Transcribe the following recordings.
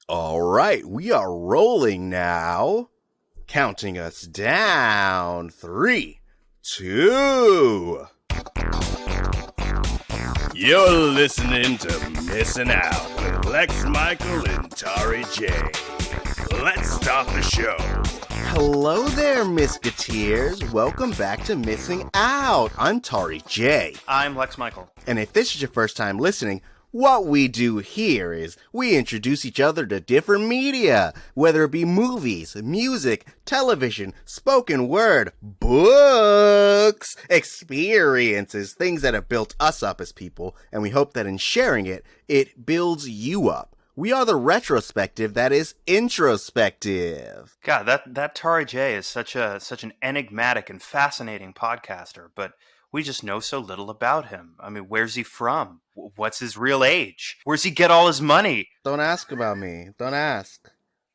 All right, we are rolling now. Counting us down. 3, 2. You're listening to Missing Out with Lex Michael and Tauri J. Let's start the show. Hello there, Misketeers. Welcome back to Missing Out. I'm Tauri J. I'm Lex Michael. And if this is your first time listening, what we do here is we introduce each other to different media, whether it be movies, music, television, spoken word, books, experiences, things that have built us up as people, and we hope that in sharing it, it builds you up. We are the retrospective that is introspective. God, that Tauri J is such an enigmatic and fascinating podcaster, but we just know so little about him. I mean, where's he from? What's his real age? Where's he get all his money? Don't ask about me. Don't ask.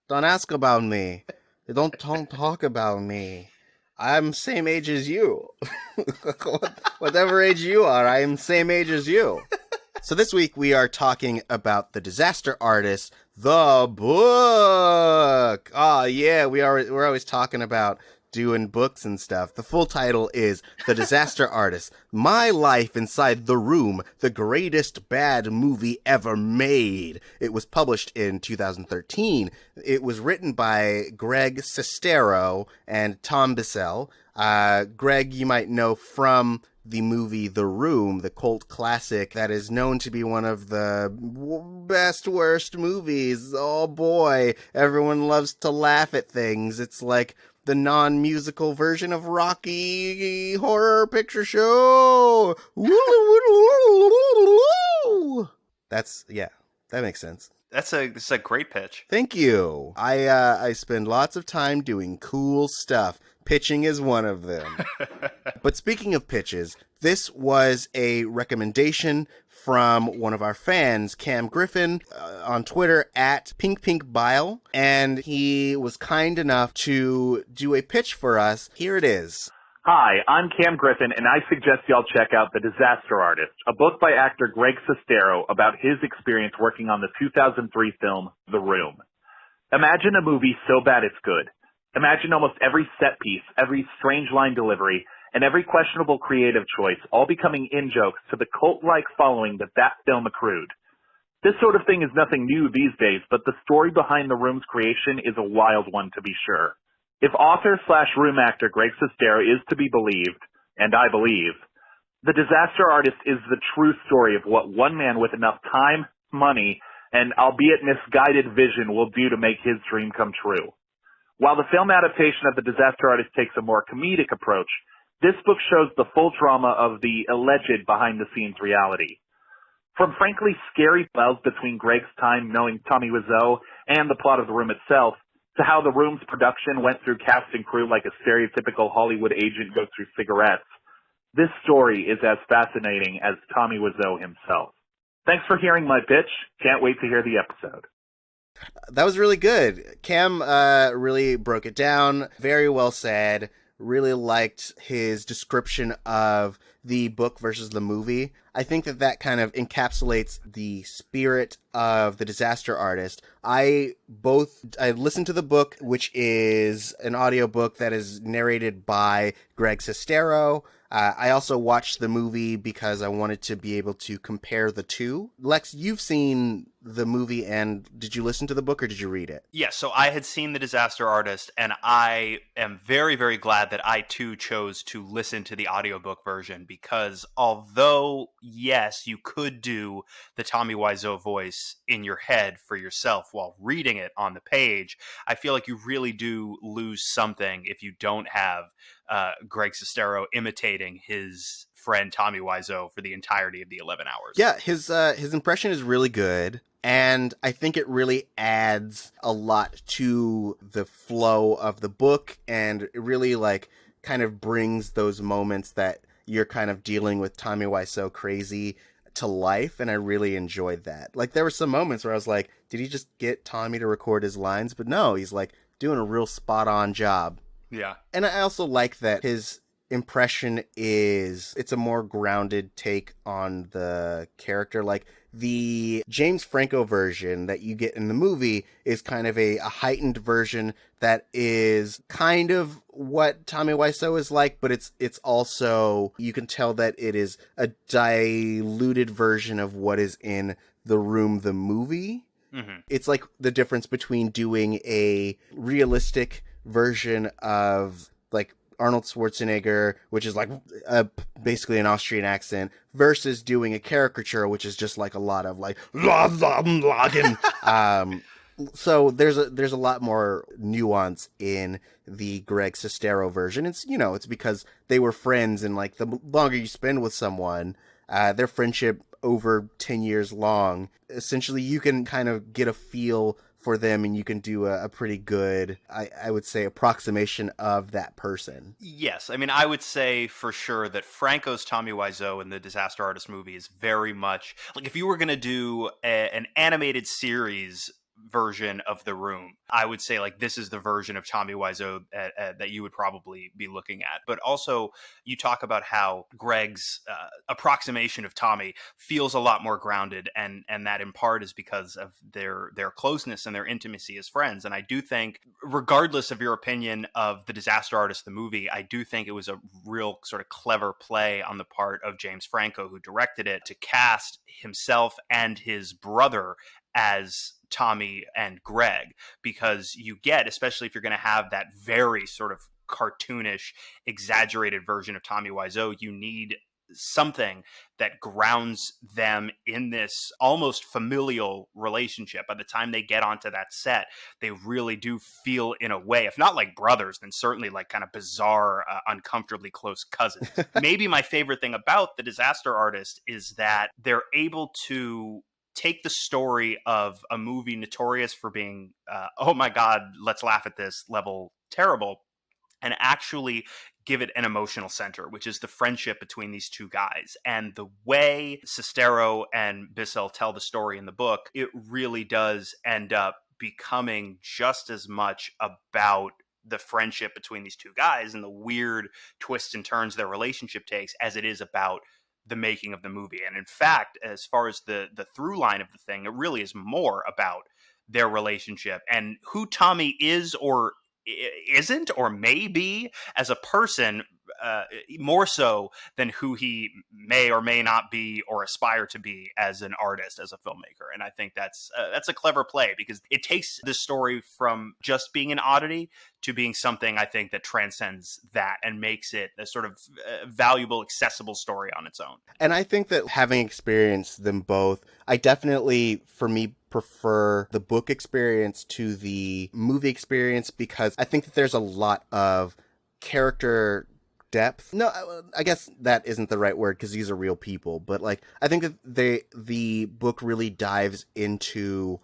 Don't ask about me. Don't talk about me. I'm same age as you. Whatever age you are, I am same age as you. So this week we are talking about The Disaster Artist, the book. Oh yeah, we're always talking about doing books and stuff. The full title is The Disaster Artist, My Life Inside the Room, the Greatest Bad Movie Ever Made. It was published in 2013. It was written by Greg Sestero and Tom Bissell. Greg, you might know from the movie The Room, the cult classic that is known to be one of the best, worst movies. Oh boy, everyone loves to laugh at things. It's like the non-musical version of Rocky Horror Picture Show. That makes sense. This is a great pitch. Thank you. I spend lots of time doing cool stuff. Pitching is one of them. But speaking of pitches, this was a recommendation from one of our fans, Cam Griffin, on Twitter at PinkPinkBile, and he was kind enough to do a pitch for us. Here it is. Hi, I'm Cam Griffin, and I suggest y'all check out The Disaster Artist, a book by actor Greg Sestero about his experience working on the 2003 film, The Room. Imagine a movie so bad it's good. Imagine almost every set piece, every strange line delivery, and every questionable creative choice all becoming in-jokes to the cult-like following that film accrued. This sort of thing is nothing new these days, but the story behind The Room's creation is a wild one to be sure. If author/room actor Greg Sestero is to be believed, and I believe, The Disaster Artist is the true story of what one man with enough time, money, and albeit misguided vision will do to make his dream come true. While the film adaptation of The Disaster Artist takes a more comedic approach, this book shows the full drama of the alleged behind-the-scenes reality. From frankly scary parallels between Greg's time knowing Tommy Wiseau and the plot of The Room itself, to how The Room's production went through cast and crew like a stereotypical Hollywood agent goes through cigarettes, this story is as fascinating as Tommy Wiseau himself. Thanks for hearing my pitch. Can't wait to hear the episode. That was really good. Cam really broke it down. Very well said. Really liked his description of the book versus the movie. I think that kind of encapsulates the spirit of The Disaster Artist. I listened to the book, which is an audiobook that is narrated by Greg Sestero. I also watched the movie because I wanted to be able to compare the two. Lex, you've seen the movie, and did you listen to the book or did you read it? Yes, so I had seen The Disaster Artist, and I am very, very glad that I too chose to listen to the audiobook version because although, yes, you could do the Tommy Wiseau voice in your head for yourself while reading it on the page, I feel like you really do lose something if you don't have Greg Sestero imitating his friend Tommy Wiseau for the entirety of the 11 hours. Yeah, his impression is really good, and I think it really adds a lot to the flow of the book, and it really kind of brings those moments that you're kind of dealing with Tommy Wiseau crazy to life, and I really enjoyed that. There were some moments where I was like, did he just get Tommy to record his lines? But no, he's doing a real spot on job. Yeah. And I also like that his impression is it's a more grounded take on the character. Like the James Franco version that you get in the movie is kind of a heightened version that is kind of what Tommy Wiseau is like, but it's also, you can tell that it is a diluted version of what is in The Room, the movie. Mm-hmm. It's like the difference between doing a realistic version of like Arnold Schwarzenegger, which is like basically an Austrian accent, versus doing a caricature, which is just like a lot of like so there's a lot more nuance in the Greg Sestero version. It's, you know, it's because they were friends, and like the longer you spend with someone, their friendship over 10 years long, essentially you can kind of get a feel for them, and you can do a pretty good, I would say, approximation of that person. Yes. I mean, I would say for sure that Franco's Tommy Wiseau in the Disaster Artist movie is very much like, if you were going to do an animated series version of The Room, I would say like this is the version of Tommy Wiseau that you would probably be looking at. But also, you talk about how Greg's approximation of Tommy feels a lot more grounded, and that in part is because of their closeness and their intimacy as friends. And I do think, regardless of your opinion of the Disaster Artist the movie, I do think it was a real sort of clever play on the part of James Franco, who directed it, to cast himself and his brother as Tommy and Greg, because you get, especially if you're going to have that very sort of cartoonish, exaggerated version of Tommy Wiseau, you need something that grounds them in this almost familial relationship. By the time they get onto that set, they really do feel, in a way, if not like brothers, then certainly like kind of bizarre, uncomfortably close cousins. Maybe my favorite thing about the Disaster Artist is that they're able to take the story of a movie notorious for being, oh my God, let's laugh at this level terrible, and actually give it an emotional center, which is the friendship between these two guys. And the way Sestero and Bissell tell the story in the book, it really does end up becoming just as much about the friendship between these two guys and the weird twists and turns their relationship takes as it is about the making of the movie. And in fact, as far as the through line of the thing, it really is more about their relationship and who Tommy is or isn't or may be as a person, more so than who he may or may not be or aspire to be as an artist, as a filmmaker. And I think that's a clever play, because it takes this story from just being an oddity to being something, I think, that transcends that and makes it a sort of valuable, accessible story on its own. And I think that having experienced them both, I definitely, for me, prefer the book experience to the movie experience, because I think that there's a lot of character depth. No, I guess that isn't the right word, because these are real people, but like I think that the book really dives into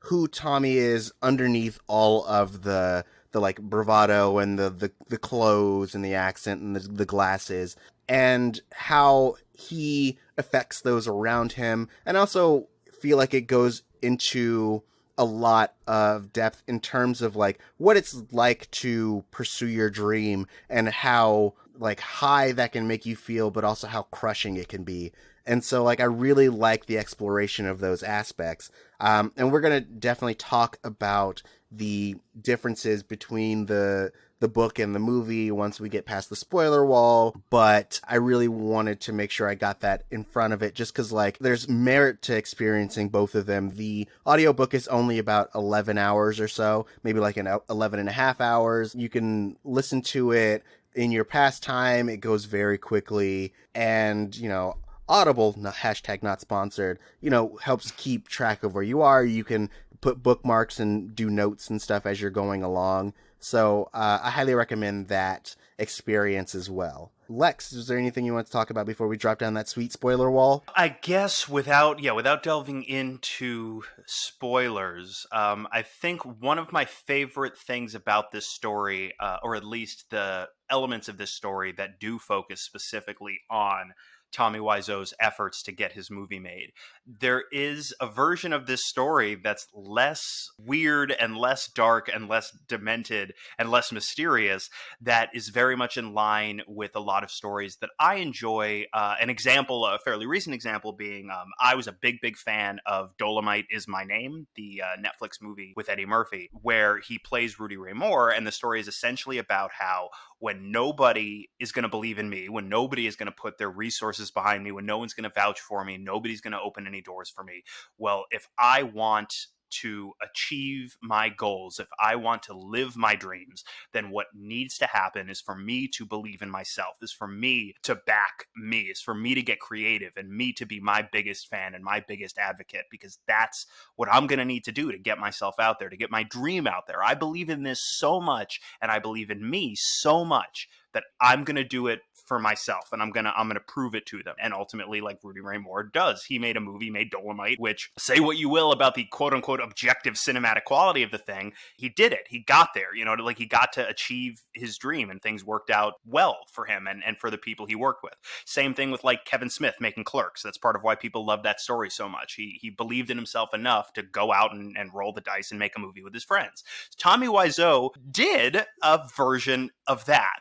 who Tommy is underneath all of the like bravado and the clothes and the accent and the glasses, and how he affects those around him. And also feel like it goes into a lot of depth in terms of like what it's like to pursue your dream, and how like high that can make you feel, but also how crushing it can be. And so like I really like the exploration of those aspects. And we're going to definitely talk about the differences between the book and the movie once we get past the spoiler wall, but I really wanted to make sure I got that in front of it, just because like there's merit to experiencing both of them. The audiobook is only about 11 hours or so, maybe like 11 and a half hours. You can listen to it in your pastime. It goes very quickly, and you know, Audible, hashtag not sponsored, you know, helps keep track of where you are. You can put bookmarks and do notes and stuff as you're going along. So I highly recommend that experience as well. Lex, is there anything you want to talk about before we drop down that sweet spoiler wall? I guess without delving into spoilers, I think one of my favorite things about this story, or at least the elements of this story that do focus specifically on Tommy Wiseau's efforts to get his movie made. There is a version of this story that's less weird and less dark and less demented and less mysterious that is very much in line with a lot of stories that I enjoy. An example, a fairly recent example being, I was a big fan of Dolomite Is My Name, the Netflix movie with Eddie Murphy, where he plays Rudy Ray Moore, and the story is essentially about how when nobody is going to believe in me, when nobody is going to put their resources behind me, when no one's going to vouch for me, nobody's going to open any doors for me. Well, if I want to achieve my goals, if I want to live my dreams, then what needs to happen is for me to believe in myself, is for me to back me, is for me to get creative and me to be my biggest fan and my biggest advocate, because that's what I'm going to need to do to get myself out there, to get my dream out there. I believe in this so much, and I believe in me so much that I'm going to do it for myself, and I'm going to prove it to them. And ultimately, like Rudy Ray Moore does, he made a movie, made Dolomite, which, say what you will about the quote unquote objective cinematic quality of the thing, he did it. He got there, you know, like he got to achieve his dream, and things worked out well for him and for the people he worked with. Same thing with like Kevin Smith making Clerks. That's part of why people love that story so much. He believed in himself enough to go out and roll the dice and make a movie with his friends. Tommy Wiseau did a version of that.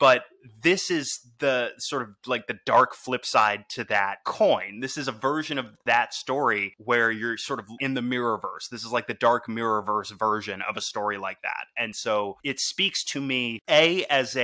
But this is the sort of like the dark flip side to that coin. This is a version of that story where you're sort of in the mirrorverse. This is like the dark mirrorverse version of a story like that. And so it speaks to me, as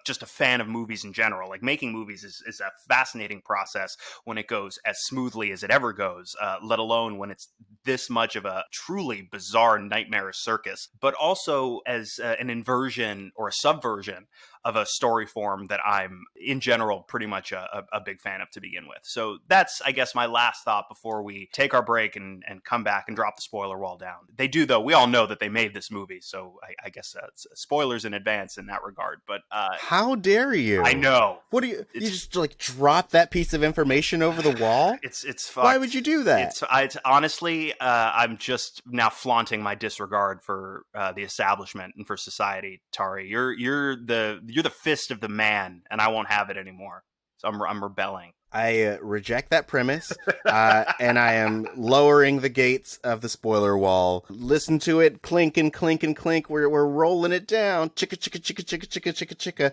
just a fan of movies in general. Like making movies is a fascinating process when it goes as smoothly as it ever goes, let alone when it's this much of a truly bizarre, nightmarish circus, but also as an inversion or a subversion of a story form that I'm, in general, pretty much a big fan of to begin with. So that's, I guess, my last thought before we take our break and come back and drop the spoiler wall down. They do, though. We all know that they made this movie, so I guess spoilers in advance in that regard. But how dare you? I know. What do you just like drop that piece of information over the wall? It's fucked. Why would you do that? It's honestly, I'm just now flaunting my disregard for the establishment and for society. Tauri, you're the fist of the man, and I won't have it anymore. So I'm rebelling. I reject that premise, and I am lowering the gates of the spoiler wall. Listen to it clink and clink and clink. We're rolling it down. Chicka, chicka, chicka, chicka, chicka, chicka, chicka.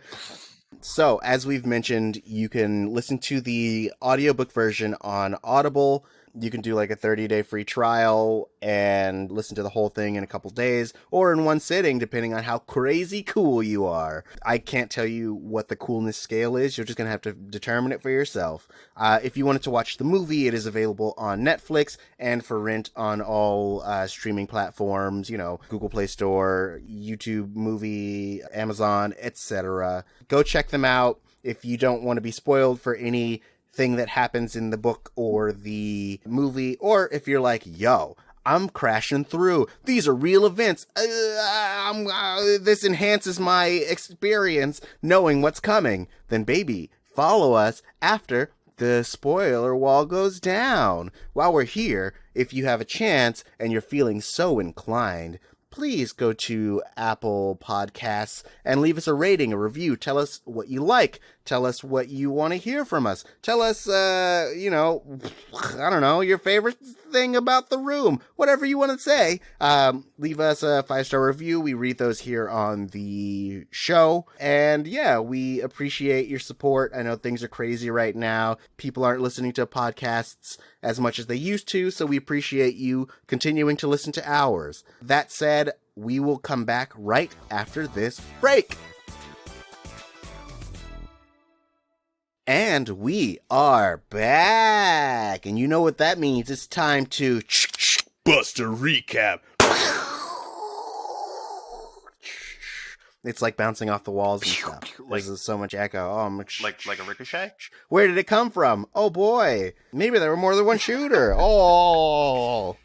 So, as we've mentioned, you can listen to the audiobook version on Audible. You can do like a 30-day free trial and listen to the whole thing in a couple days or in one sitting, depending on how crazy cool you are. I can't tell you what the coolness scale is. You're just going to have to determine it for yourself. If you wanted to watch the movie, it is available on Netflix and for rent on all streaming platforms, you know, Google Play Store, YouTube Movie, Amazon, etc. Go check them out. If you don't want to be spoiled for any thing that happens in the book or the movie, or if you're like, yo, I'm crashing through, these are real events, this enhances my experience knowing what's coming, then baby, follow us after the spoiler wall goes down. While we're here, if you have a chance and you're feeling so inclined, please go to Apple Podcasts and leave us a rating, a review. Tell us what you like. Tell us what you want to hear from us. Tell us, I don't know, your favorite thing about The Room. Whatever you want to say. Leave us a 5-star review. We read those here on the show. And yeah, we appreciate your support. I know things are crazy right now. People aren't listening to podcasts as much as they used to, so we appreciate you continuing to listen to ours. That said, we will come back right after this break. And we are back. And you know what that means. It's time to bust a recap. It's like bouncing off the walls and stuff. There's so much echo. Oh, like a ricochet? Where did it come from? Oh boy. Maybe there were more than one shooter. Oh.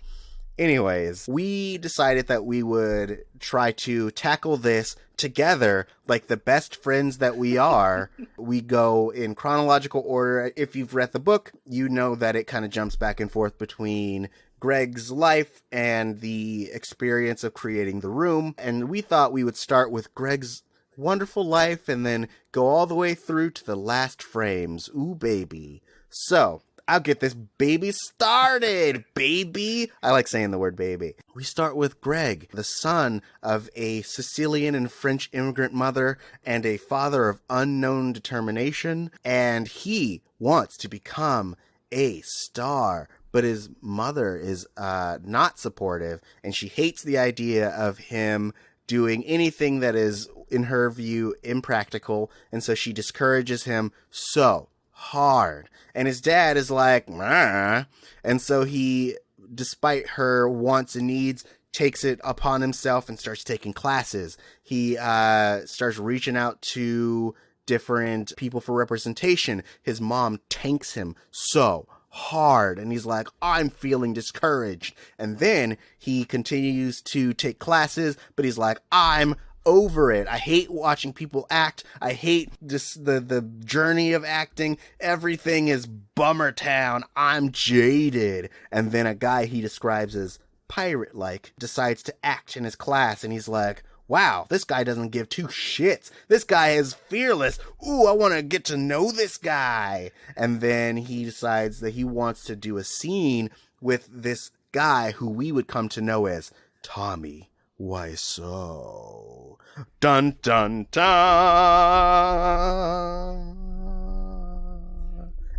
Anyways, we decided that we would try to tackle this together like the best friends that we are. We go in chronological order. If you've read the book, you know that it kind of jumps back and forth between Greg's life and the experience of creating The Room. And we thought we would start with Greg's wonderful life and then go all the way through to the last frames. Ooh, baby. So, I'll get this baby started, baby. I like saying the word baby. We start with Greg, the son of a Sicilian and French immigrant mother and a father of unknown determination, and he wants to become a star. But his mother is not supportive, and she hates the idea of him doing anything that is, in her view, impractical, and so she discourages him so hard. And his dad is like, nah. And so he, despite her wants and needs, takes it upon himself and starts taking classes. He starts reaching out to different people for representation. His mom tanks him so hard, and he's like, I'm feeling discouraged. And then he continues to take classes, but he's like, I'm over it. I hate watching people act. I hate this, the journey of acting. Everything is bummer town. I'm jaded. And then a guy he describes as pirate-like decides to act in his class, and he's like, wow, this guy doesn't give two shits. This guy is fearless. Ooh, I want to get to know this guy. And then he decides that he wants to do a scene with this guy who we would come to know as Tommy Wiseau. Dun, dun, dun.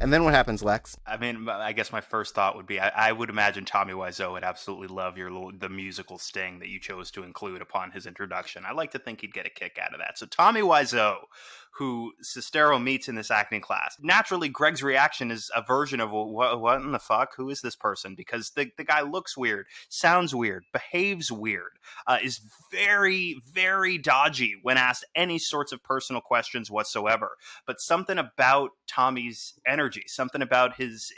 And then what happens, Lex? I mean, I guess my first thought would be I would imagine Tommy Wiseau would absolutely love the musical sting that you chose to include upon his introduction. I like to think he'd get a kick out of that. So Tommy Wiseau, who Sestero meets in this acting class. Naturally, Greg's reaction is a version of, what in the fuck? Who is this person? Because the guy looks weird, sounds weird, behaves weird, is very, very dodgy when asked any sorts of personal questions whatsoever. But something about Tommy's energy, something about his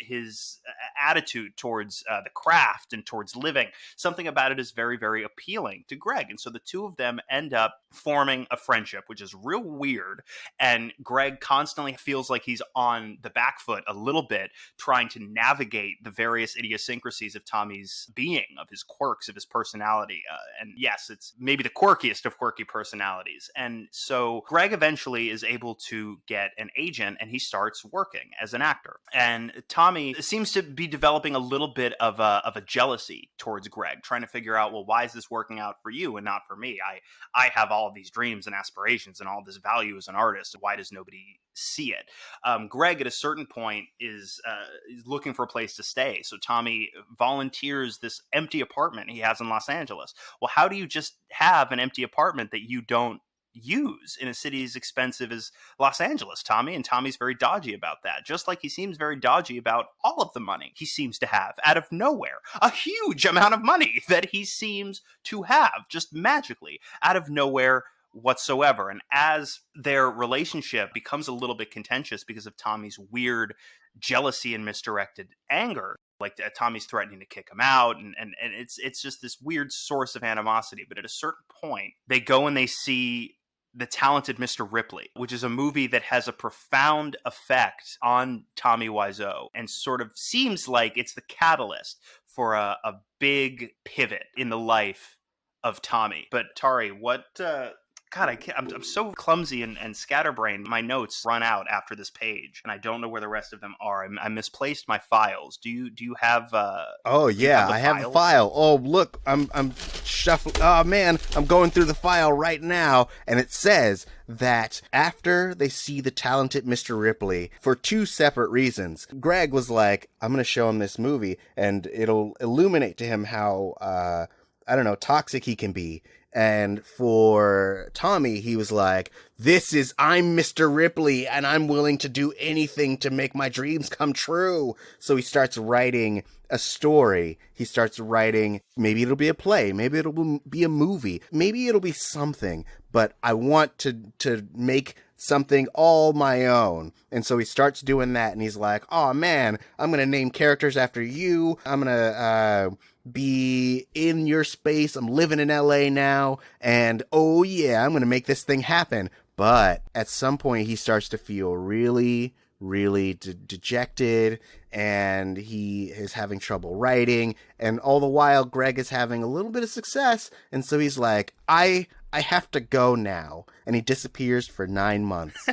attitude towards the craft and towards living, something about it is very, very appealing to Greg. And so the two of them end up forming a friendship, which is real weird. And Greg constantly feels like he's on the back foot a little bit, trying to navigate the various idiosyncrasies of Tommy's being, of his quirks, of his personality. And yes, it's maybe the quirkiest of quirky personalities. And so Greg eventually is able to get an agent, and he starts working as an actor. And Tommy seems to be developing a little bit of a jealousy towards Greg, trying to figure out, well, why is this working out for you and not for me? I have all of these dreams and aspirations and all this value as an artist. Why does nobody see it? Greg, at a certain point, is looking for a place to stay. So Tommy volunteers this empty apartment he has in Los Angeles. Well, how do you just have an empty apartment that you don't use in a city as expensive as Los Angeles, Tommy? And Tommy's very dodgy about that, just like he seems very dodgy about all of the money he seems to have out of nowhere. A huge amount of money that he seems to have just magically out of nowhere whatsoever. And as their relationship becomes a little bit contentious because of Tommy's weird jealousy and misdirected anger, like Tommy's threatening to kick him out, and it's just this weird source of animosity. But at a certain point, they go and they see The Talented Mr. Ripley, which is a movie that has a profound effect on Tommy Wiseau and sort of seems like it's the catalyst for a big pivot in the life of Tommy. But Tauri, what God, I'm so clumsy and scatterbrained. My notes run out after this page, and I don't know where the rest of them are. I misplaced my files. Do you have? Oh yeah, I have a file. Oh look, I'm shuffling. Oh man, I'm going through the file right now, and it says that after they see The Talented Mr. Ripley, for two separate reasons, Greg was like, I'm going to show him this movie, and it'll illuminate to him how I don't know, toxic he can be. And for Tommy, he was like, I'm Mr. Ripley, and I'm willing to do anything to make my dreams come true. So he starts writing a story. He starts writing, maybe it'll be a play, maybe it'll be a movie, maybe it'll be something, but I want to make something all my own. And so he starts doing that, and he's like, oh man, I'm going to name characters after you. I'm going to be in your space. I'm living in LA now, and oh yeah, I'm going to make this thing happen. But at some point he starts to feel really, really dejected, and he is having trouble writing, and all the while Greg is having a little bit of success. And so he's like, I I have to go now. And he disappears for 9 months.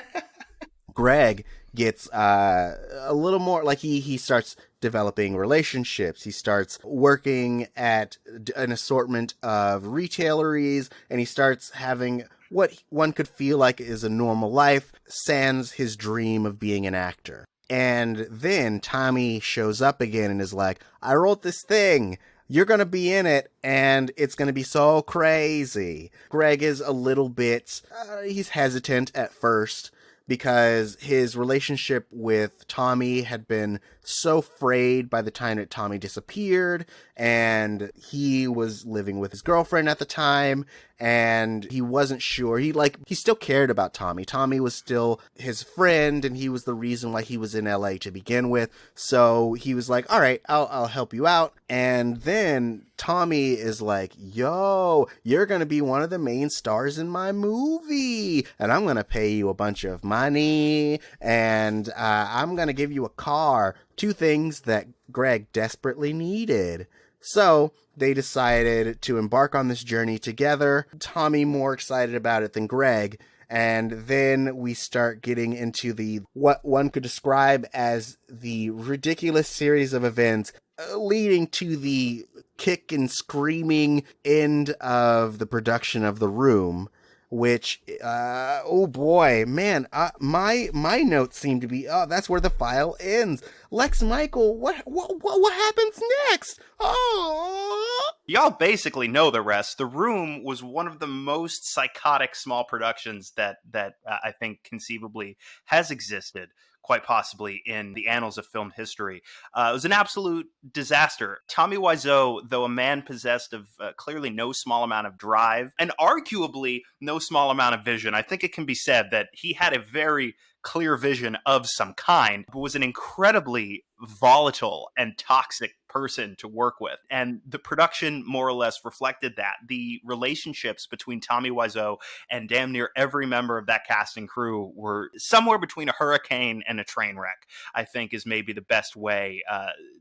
Greg gets a little more like he starts developing relationships. He starts working at an assortment of retaileries, and he starts having what one could feel like is a normal life, sans his dream of being an actor. And then Tommy shows up again and is like, I wrote this thing. You're going to be in it, and it's going to be so crazy. Greg is a little bit, he's hesitant at first, because his relationship with Tommy had been so frayed by the time that Tommy disappeared, and he was living with his girlfriend at the time, and he wasn't sure. He still cared about Tommy. Tommy was still his friend, and he was the reason why he was in LA to begin with. So he was like, all right, I'll help you out. And then Tommy is like, yo, you're going to be one of the main stars in my movie, and I'm going to pay you a bunch of money, and I'm going to give you a car. Two things that Greg desperately needed. So they decided to embark on this journey together. Tommy more excited about it than Greg. And then we start getting into what one could describe as the ridiculous series of events leading to the kick and screaming end of the production of The Room, which, oh boy, man, my notes seem to be, that's where the file ends. Lex Michael, what happens next? Oh! Y'all basically know the rest. The Room was one of the most psychotic small productions that I think conceivably has existed, quite possibly in the annals of film history. It was an absolute disaster. Tommy Wiseau, though a man possessed of clearly no small amount of drive and arguably no small amount of vision, I think it can be said that he had a very clear vision of some kind, but was an incredibly volatile and toxic person to work with. And the production more or less reflected that. The relationships between Tommy Wiseau and damn near every member of that cast and crew were somewhere between a hurricane and a train wreck, I think is maybe the best way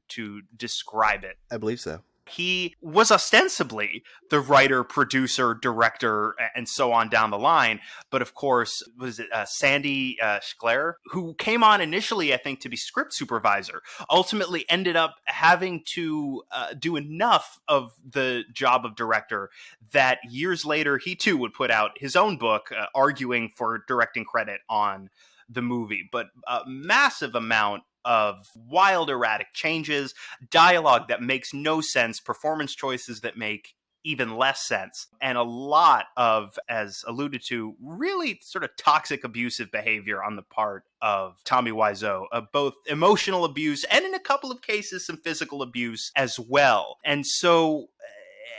to describe it. I believe so. He was ostensibly the writer, producer, director, and so on down the line. But of course, was it Sandy Schler, who came on initially, I think, to be script supervisor, ultimately ended up having to do enough of the job of director that years later, he too would put out his own book arguing for directing credit on the movie. But a massive amount of wild, erratic changes, dialogue that makes no sense, performance choices that make even less sense, and a lot of, as alluded to, really sort of toxic, abusive behavior on the part of Tommy Wiseau, both emotional abuse and in a couple of cases, some physical abuse as well. And so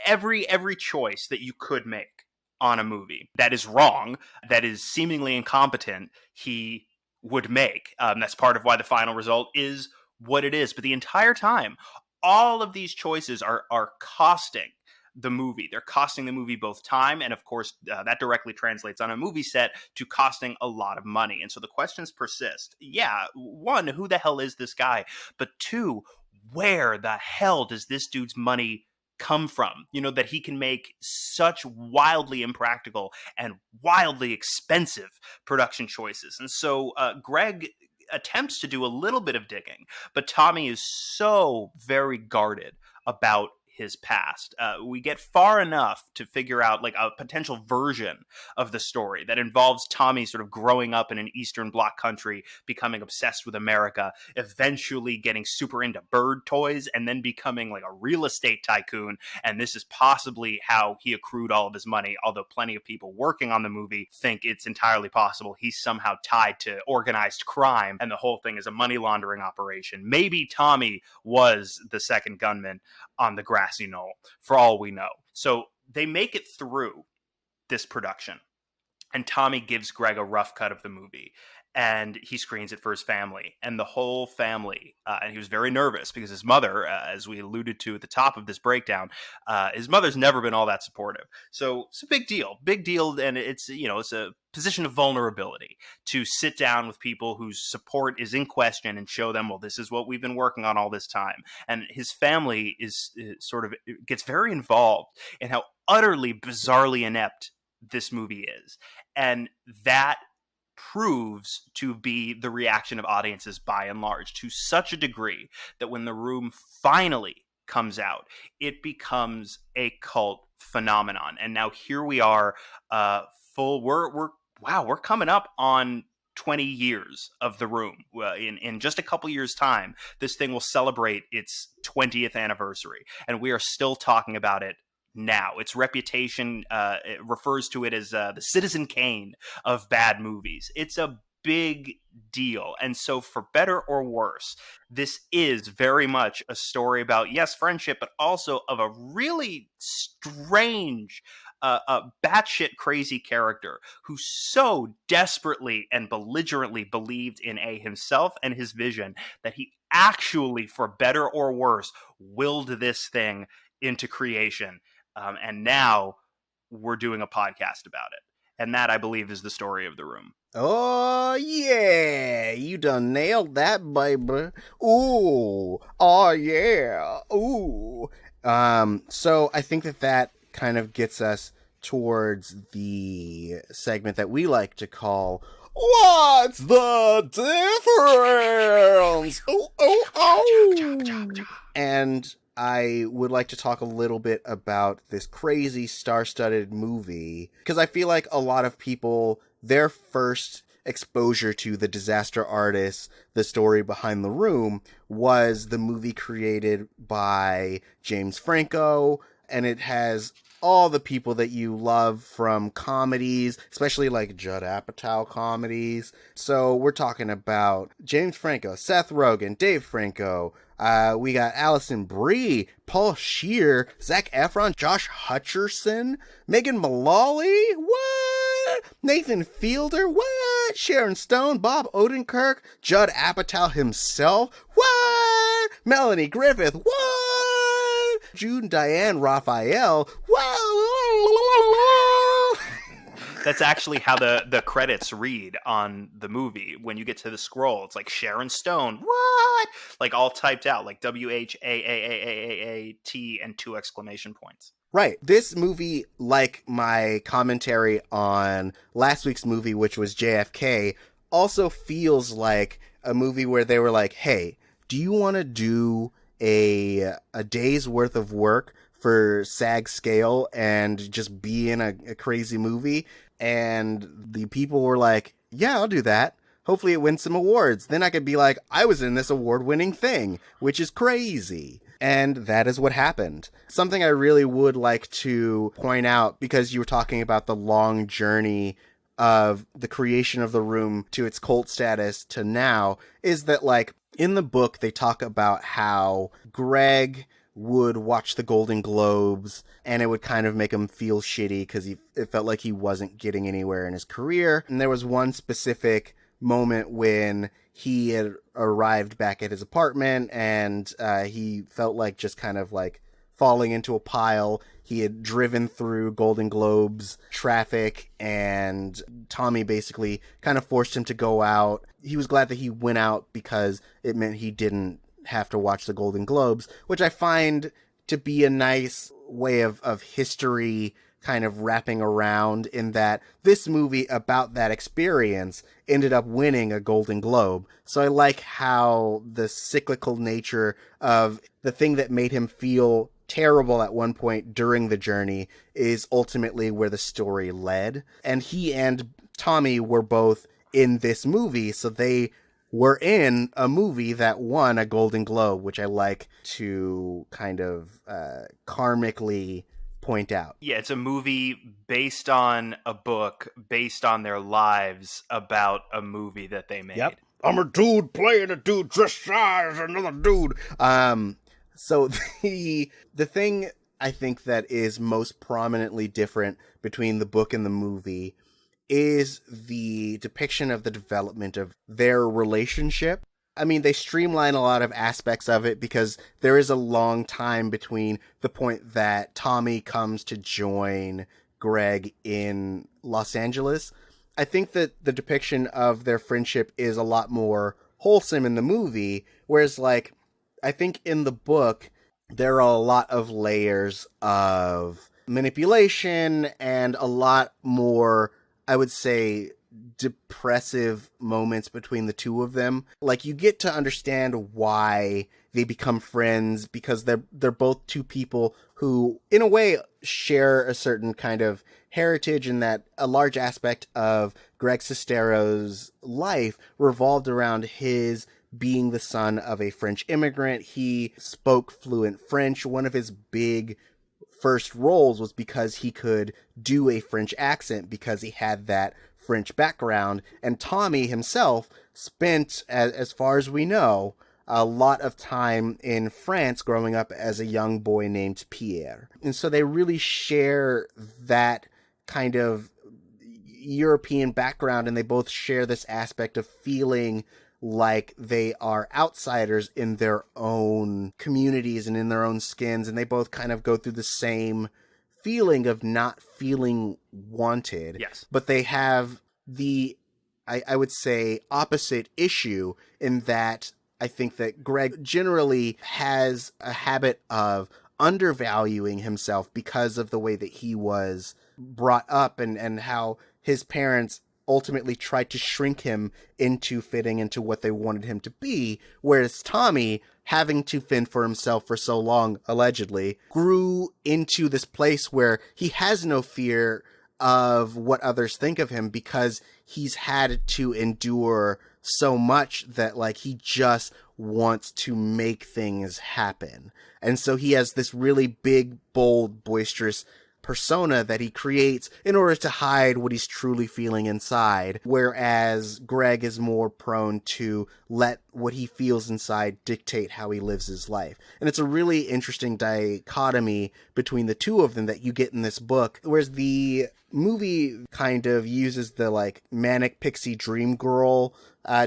every choice that you could make on a movie that is wrong, that is seemingly incompetent, he would make. That's part of why the final result is what it is. But the entire time, all of these choices are costing the movie. They're costing the movie both time, and of course, that directly translates on a movie set to costing a lot of money. And so the questions persist. Yeah, one, who the hell is this guy? But two, where the hell does this dude's money come from? You know, that he can make such wildly impractical and wildly expensive production choices. And so Greg attempts to do a little bit of digging, but Tommy is so very guarded about his past. We get far enough to figure out like a potential version of the story that involves Tommy sort of growing up in an Eastern Bloc country, becoming obsessed with America, eventually getting super into bird toys, and then becoming like a real estate tycoon. And this is possibly how he accrued all of his money, although plenty of people working on the movie think it's entirely possible he's somehow tied to organized crime and the whole thing is a money laundering operation. Maybe Tommy was the second gunman on the grassy knoll, for all we know. So they make it through this production, and Tommy gives Greg a rough cut of the movie, and he screens it for his family, and the whole family, and he was very nervous because his mother, as we alluded to at the top of this breakdown, his mother's never been all that supportive. So it's a big deal, and it's, you know, it's a position of vulnerability to sit down with people whose support is in question and show them, well, this is what we've been working on all this time. And his family is sort of gets very involved in how utterly bizarrely inept this movie is. And that proves to be the reaction of audiences by and large, to such a degree that when The Room finally comes out, it becomes a cult phenomenon. And now here we are, we're coming up on 20 years of The Room. In just a couple years' time, this thing will celebrate its 20th anniversary, and we are still talking about it now. Its reputation it refers to it as the Citizen Kane of bad movies. It's a big deal. And so, for better or worse, this is very much a story about, yes, friendship, but also of a really strange, batshit crazy character who so desperately and belligerently believed in himself and his vision that he actually, for better or worse, willed this thing into creation. And now we're doing a podcast about it. And that, I believe, is the story of The Room. Oh, yeah. You done nailed that, baby. Ooh. Oh, yeah. Ooh. So I think that kind of gets us towards the segment that we like to call What's the Difference? Ooh, ooh, oh. And I would like to talk a little bit about this crazy star-studded movie, because I feel like a lot of people, their first exposure to The Disaster Artist, the story behind The Room, was the movie created by James Franco, and it has all the people that you love from comedies, especially like Judd Apatow comedies. So we're talking about James Franco, Seth Rogen, Dave Franco. We got Alison Brie, Paul Scheer, Zac Efron, Josh Hutcherson, Megan Mullally, what? Nathan Fielder, what? Sharon Stone, Bob Odenkirk, Judd Apatow himself, what? Melanie Griffith, what? June Diane Raphael, whoa! That's actually how the credits read on the movie. When you get to the scroll, it's like Sharon Stone, what? Like all typed out, like WHAAAAAT and 2 exclamation points. Right. This movie, like my commentary on last week's movie, which was JFK, also feels like a movie where they were like, hey, do you want to do a day's worth of work for SAG scale and just be in a crazy movie? And the people were like, yeah, I'll do that. Hopefully it wins some awards. Then I could be like, I was in this award-winning thing, which is crazy. And that is what happened. Something I really would like to point out, because you were talking about the long journey of the creation of The Room to its cult status to now, is that, like, in the book, they talk about how Greg would watch the Golden Globes and it would kind of make him feel shitty because it felt like he wasn't getting anywhere in his career. And there was one specific moment when he had arrived back at his apartment and he felt like just kind of like falling into a pile. He had driven through Golden Globes traffic and Tommy basically kind of forced him to go out. He was glad that he went out because it meant he didn't have to watch the Golden Globes, which I find to be a nice way of history kind of wrapping around, in that this movie about that experience ended up winning a Golden Globe. So I like how the cyclical nature of the thing that made him feel terrible at one point during the journey is ultimately where the story led. And he and Tommy were both in this movie, so they were in a movie that won a Golden Globe, which I like to kind of karmically point out. Yeah, it's a movie based on a book, based on their lives about a movie that they made. Yep. I'm a dude playing a dude dressed as another dude. So the thing I think that is most prominently different between the book and the movie is the depiction of the development of their relationship. I mean, they streamline a lot of aspects of it because there is a long time between the point that Tommy comes to join Greg in Los Angeles. I think that the depiction of their friendship is a lot more wholesome in the movie, whereas, like, I think in the book, there are a lot of layers of manipulation and a lot more, I would say, depressive moments between the two of them. Like, you get to understand why they become friends, because they're both two people who in a way share a certain kind of heritage, and that a large aspect of Greg Sestero's life revolved around his being the son of a French immigrant. He spoke fluent French. One of his big first roles was because he could do a French accent, because he had that French background. And Tommy himself spent, as far as we know, a lot of time in France growing up as a young boy named Pierre. And so they really share that kind of European background, and they both share this aspect of feeling like they are outsiders in their own communities and in their own skins, and they both kind of go through the same feeling of not feeling wanted. Yes. But they have the, I would say, opposite issue, in that I think that Greg generally has a habit of undervaluing himself because of the way that he was brought up, and how his parents ultimately tried to shrink him into fitting into what they wanted him to be. Whereas Tommy, having to fend for himself for so long, allegedly, grew into this place where he has no fear of what others think of him, because he's had to endure so much that, like, he just wants to make things happen. And so he has this really big, bold, boisterous persona that he creates in order to hide what he's truly feeling inside, whereas Greg is more prone to let what he feels inside dictate how he lives his life. And it's a really interesting dichotomy between the two of them that you get in this book, whereas the movie kind of uses the, like, manic pixie dream girl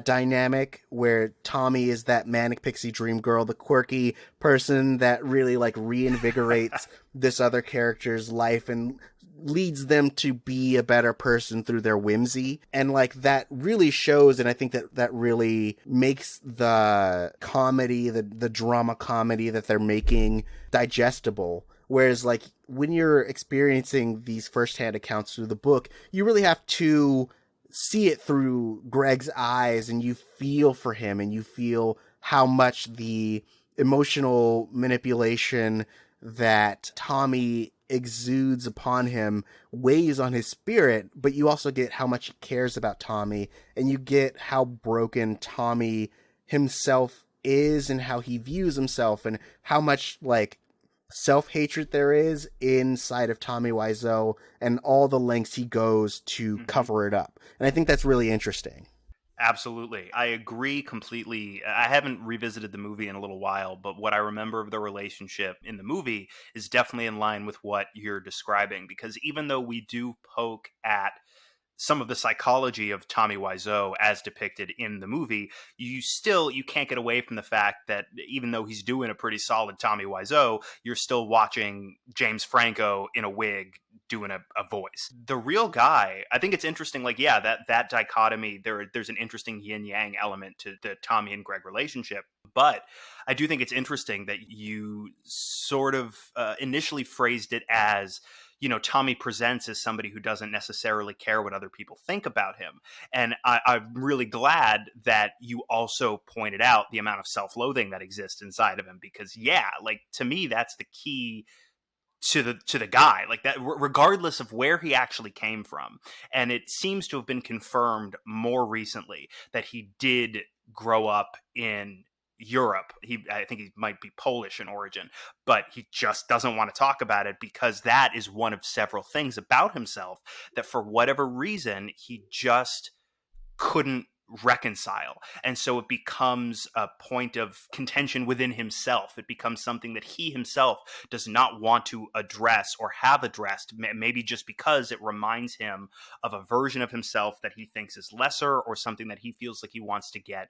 dynamic, where Tommy is that manic pixie dream girl, the quirky person that really, like, reinvigorates this other character's life and leads them to be a better person through their whimsy. And, like, that really shows, and I think that really makes the comedy, the drama comedy that they're making, digestible. Whereas, like, when you're experiencing these firsthand accounts through the book, you really have to see it through Greg's eyes, and you feel for him, and you feel how much the emotional manipulation that Tommy exudes upon him weighs on his spirit, but you also get how much he cares about Tommy, and you get how broken Tommy himself is, and how he views himself, and how much, like, self-hatred there is inside of Tommy Wiseau, and all the lengths he goes to cover it up. And I think that's really interesting. Absolutely. I agree completely. I haven't revisited the movie in a little while, but what I remember of the relationship in the movie is definitely in line with what you're describing, because even though we do poke at some of the psychology of Tommy Wiseau as depicted in the movie, you can't get away from the fact that even though he's doing a pretty solid Tommy Wiseau, you're still watching James Franco in a wig doing a voice. The real guy, I think it's interesting, like, yeah, that dichotomy, there's an interesting yin-yang element to the Tommy and Greg relationship. But I do think it's interesting that you sort of initially phrased it as, you know, Tommy presents as somebody who doesn't necessarily care what other people think about him. And I'm really glad that you also pointed out the amount of self-loathing that exists inside of him, because, yeah, like, to me, that's the key to the guy, like, that, regardless of where he actually came from. And it seems to have been confirmed more recently that he did grow up in Europe. I think he might be Polish in origin, but he just doesn't want to talk about it, because that is one of several things about himself that, for whatever reason, he just couldn't reconcile. And so it becomes a point of contention within himself. It becomes something that he himself does not want to address or have addressed, maybe just because it reminds him of a version of himself that he thinks is lesser, or something that he feels like he wants to get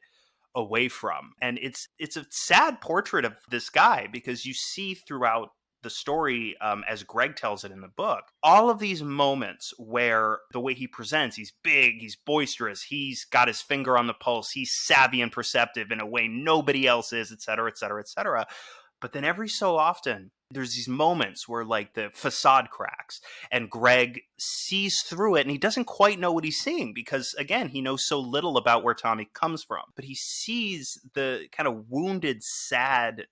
away from. And it's a sad portrait of this guy, because you see throughout the story, as Greg tells it in the book, all of these moments where the way he presents, he's big, he's boisterous, he's got his finger on the pulse, he's savvy and perceptive in a way nobody else is, et cetera, et cetera, et cetera. But then every so often, there's these moments where like the facade cracks and Greg sees through it and he doesn't quite know what he's seeing because, again, he knows so little about where Tommy comes from. But he sees the kind of wounded, sad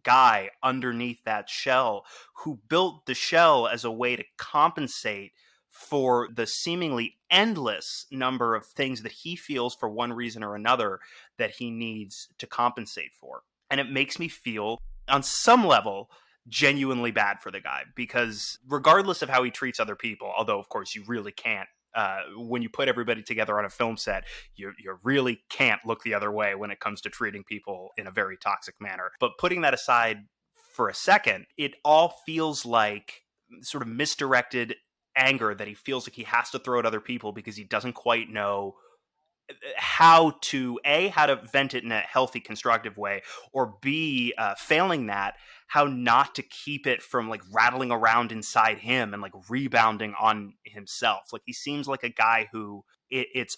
guy underneath that shell who built the shell as a way to compensate for the seemingly endless number of things that he feels for one reason or another that he needs to compensate for. And it makes me feel, on some level, genuinely bad for the guy, because regardless of how he treats other people, although of course you really can't, when you put everybody together on a film set, you really can't look the other way when it comes to treating people in a very toxic manner. But putting that aside for a second, it all feels like sort of misdirected anger that he feels like he has to throw at other people because he doesn't quite know how to vent it in a healthy, constructive way, or B, failing that, how not to keep it from like rattling around inside him and like rebounding on himself. Like he seems like a guy who it's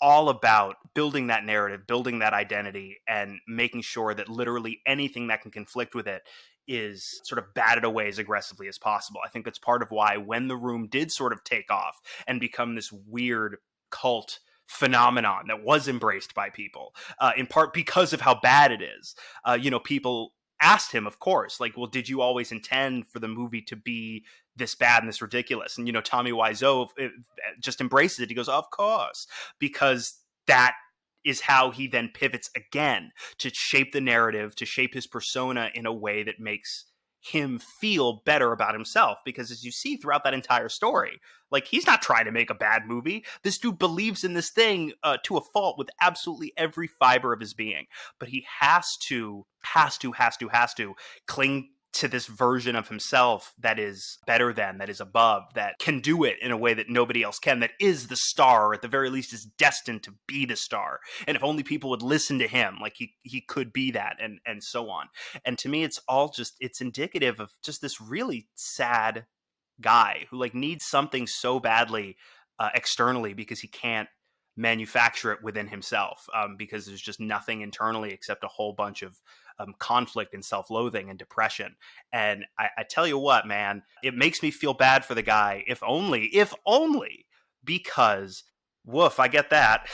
all about building that narrative, building that identity, and making sure that literally anything that can conflict with it is sort of batted away as aggressively as possible. I think that's part of why when The Room did sort of take off and become this weird cult phenomenon that was embraced by people, in part because of how bad it is. People asked him, of course, like, well, did you always intend for the movie to be this bad and this ridiculous? And, Tommy Wiseau just embraces it. He goes, of course, because that is how he then pivots again to shape the narrative, to shape his persona in a way that makes him feel better about himself. Because as you see throughout that entire story, like, he's not trying to make a bad movie. This dude believes in this thing to a fault with absolutely every fiber of his being. But he has to cling to this version of himself that is better than, that is above, that can do it in a way that nobody else can, that is the star, or at the very least is destined to be the star. And if only people would listen to him, like he could be that, and so on. And to me, it's all just, it's indicative of just this really sad guy who like needs something so badly externally because he can't manufacture it within himself, because there's just nothing internally except a whole bunch of conflict and self-loathing and depression. And I tell you what, man, it makes me feel bad for the guy, if only because woof, I get that.